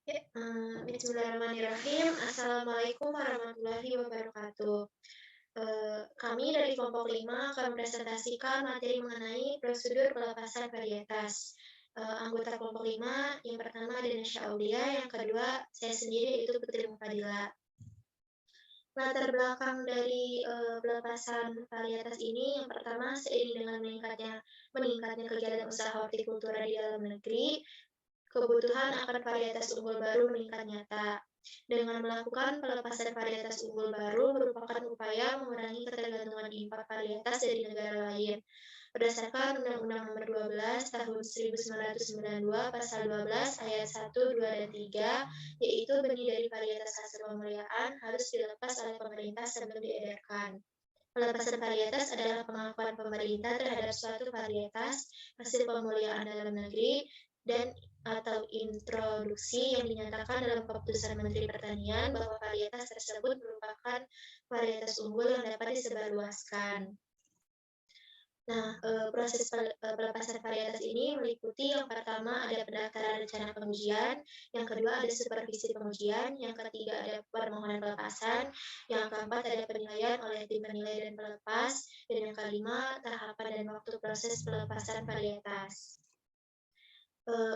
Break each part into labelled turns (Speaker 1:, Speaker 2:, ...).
Speaker 1: Bismillahirrahmanirrahim. Assalamualaikum warahmatullahi wabarakatuh. Kami dari kelompok 5 akan mempresentasikan materi mengenai prosedur pelepasan varietas. Anggota kelompok 5 yang pertama ada Nasya Aulia, yang kedua saya sendiri yaitu Putri Mufadila. Latar belakang dari pelepasan varietas ini yang pertama seiring dengan meningkatnya kegiatan usaha hortikultura di dalam negeri, kebutuhan akan varietas unggul baru meningkat nyata. Dengan melakukan pelepasan varietas unggul baru merupakan upaya mengurangi ketergantungan impor varietas dari negara lain. Berdasarkan Undang-Undang Nomor 12 Tahun 1992 Pasal 12 Ayat 1, 2, dan 3, yaitu benih dari varietas hasil pemeliharaan harus dilepas oleh pemerintah sebelum diedarkan. Pelepasan varietas adalah pengakuan pemerintah terhadap suatu varietas hasil pemeliharaan dalam negeri dan atau introduksi yang dinyatakan dalam keputusan Menteri Pertanian bahwa varietas tersebut merupakan varietas unggul yang dapat disebarluaskan. Nah, proses pelepasan varietas ini meliputi yang pertama ada pendaftaran rencana pengujian, yang kedua ada supervisi pengujian, yang ketiga ada permohonan pelepasan, yang keempat ada penilaian oleh tim penilai dan pelepas, dan yang kelima tahapan dan waktu proses pelepasan varietas.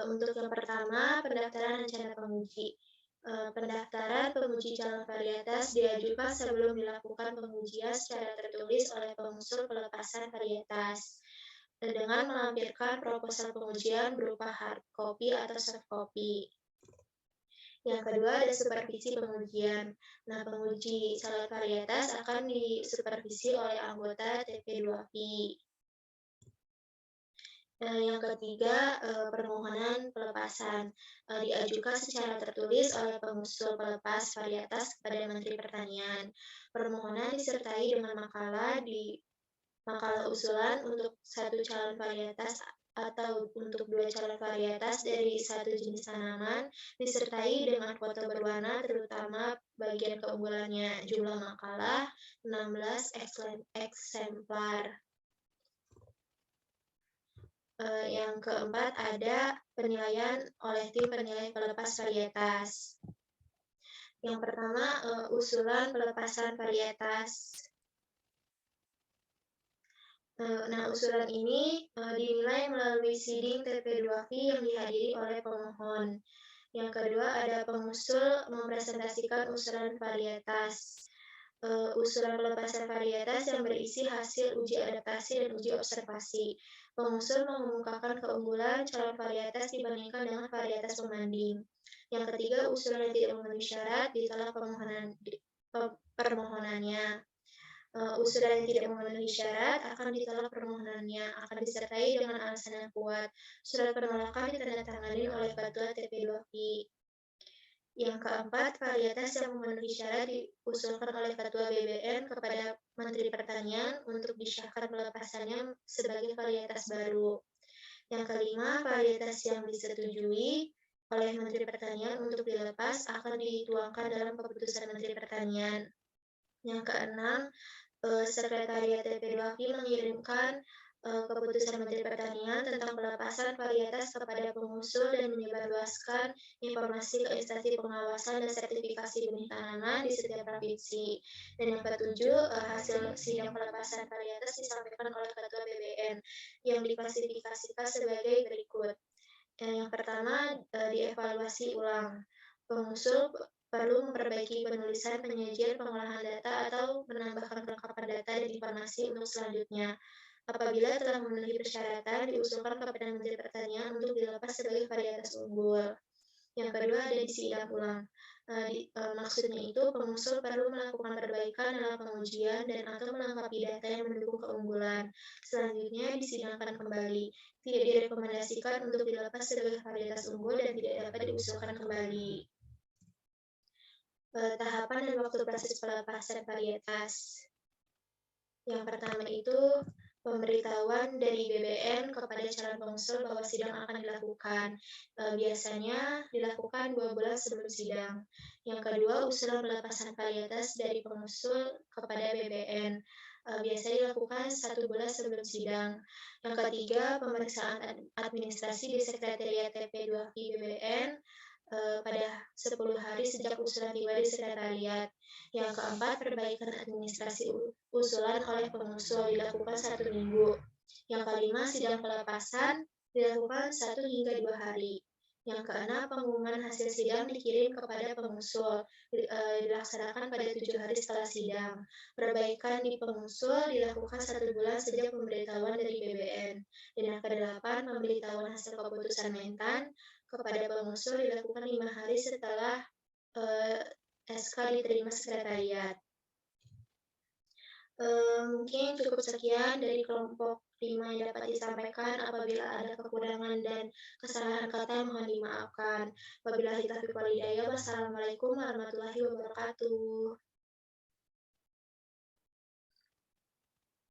Speaker 1: Untuk yang pertama, pendaftaran rencana penguji. Pendaftaran penguji calon varietas diajukan sebelum dilakukan pengujian secara tertulis oleh pengusul pelepasan varietas, dengan melampirkan proposal pengujian berupa hard copy atau soft copy. Yang kedua ada supervisi pengujian. Nah, penguji calon varietas akan disupervisi oleh anggota TP2P. Yang ketiga, permohonan pelepasan, diajukan secara tertulis oleh pengusul pelepas varietas kepada Menteri Pertanian. Permohonan disertai dengan makalah usulan untuk satu calon varietas atau untuk 2 calon varietas dari satu jenis tanaman, disertai dengan foto berwarna terutama bagian keunggulannya. Jumlah makalah 16 eksemplar. Yang keempat ada penilaian oleh tim penilai pelepas varietas. Yang pertama, usulan pelepasan varietas. Nah, usulan ini dinilai melalui siding TP2V yang dihadiri oleh pemohon. Yang kedua ada pengusul mempresentasikan usulan varietas. Usulan pelepasan varietas yang berisi hasil uji adaptasi dan uji observasi. Pengusul mengemukakan keunggulan calon varietas dibandingkan dengan varietas pembanding. Yang ketiga, usulan yang tidak memenuhi syarat ditolak permohonannya. Usulan yang tidak memenuhi syarat akan ditolak permohonannya, akan disertai dengan alasan yang kuat. Surat penolakan ditandatangani oleh Ketua TP2P. Yang keempat, varietas yang memenuhi syarat diusulkan oleh Ketua BBN kepada Menteri Pertanian untuk disahkan pelepasannya sebagai varietas baru. Yang kelima, varietas yang disetujui oleh Menteri Pertanian untuk dilepas akan dituangkan dalam keputusan Menteri Pertanian. Yang keenam, Sekretariat TP2P mengirimkan keputusan Menteri Pertanian tentang pelepasan varietas kepada pengusul dan menyebarluaskan informasi ke instansi pengawasan dan sertifikasi benih tanaman di setiap provinsi. Dan yang ketujuh, hasil sidang pelepasan varietas disampaikan oleh Ketua BBN yang diklasifikasikan sebagai berikut. Yang pertama, dievaluasi ulang. Pengusul perlu memperbaiki penulisan, penyajian, pengolahan data, atau menambahkan kelengkapan data dan informasi untuk selanjutnya. Apabila telah memenuhi persyaratan, diusulkan kepada Menteri Pertanian untuk dilepas sebagai varietas unggul. Yang kedua ada disidang ulang. Maksudnya itu pengusul perlu melakukan perbaikan dalam pengujian dan atau melengkapi data yang mendukung keunggulan. Selanjutnya disidangkan kembali. Tidak direkomendasikan untuk dilepas sebagai varietas unggul dan tidak dapat diusulkan kembali. Tahapan dan waktu proses pelepasan varietas. Yang pertama itu pemberitahuan dari BBN kepada calon pengusul bahwa sidang akan dilakukan. Biasanya dilakukan 2 bulan sebelum sidang. Yang kedua, usulan pelepasan varietas dari pengusul kepada BBN. Biasanya dilakukan 1 bulan sebelum sidang. Yang ketiga, pemeriksaan administrasi di Sekretariat TP2P BBN pada 10 hari sejak usulan tiba di sekretariat. Yang keempat, perbaikan administrasi usulan oleh pengusul dilakukan 1 minggu. Yang kelima, sidang pelepasan dilakukan 1 hingga 2 hari. Yang keenam, pengumuman hasil sidang dikirim kepada pengusul, dilaksanakan pada 7 hari setelah sidang. Perbaikan di pengusul dilakukan 1 bulan sejak pemberitahuan dari PBN. Dan yang kedelapan, pemberitahuan hasil keputusan Mentan kepada pengusul dilakukan 5 hari setelah SK diterima sekretariat. Mungkin cukup sekian dari kelompok 5 yang dapat disampaikan. Apabila ada kekurangan dan kesalahan kata mohon dimaafkan. Wabillahi taufiq wal hidayah. Wassalamualaikum warahmatullahi wabarakatuh.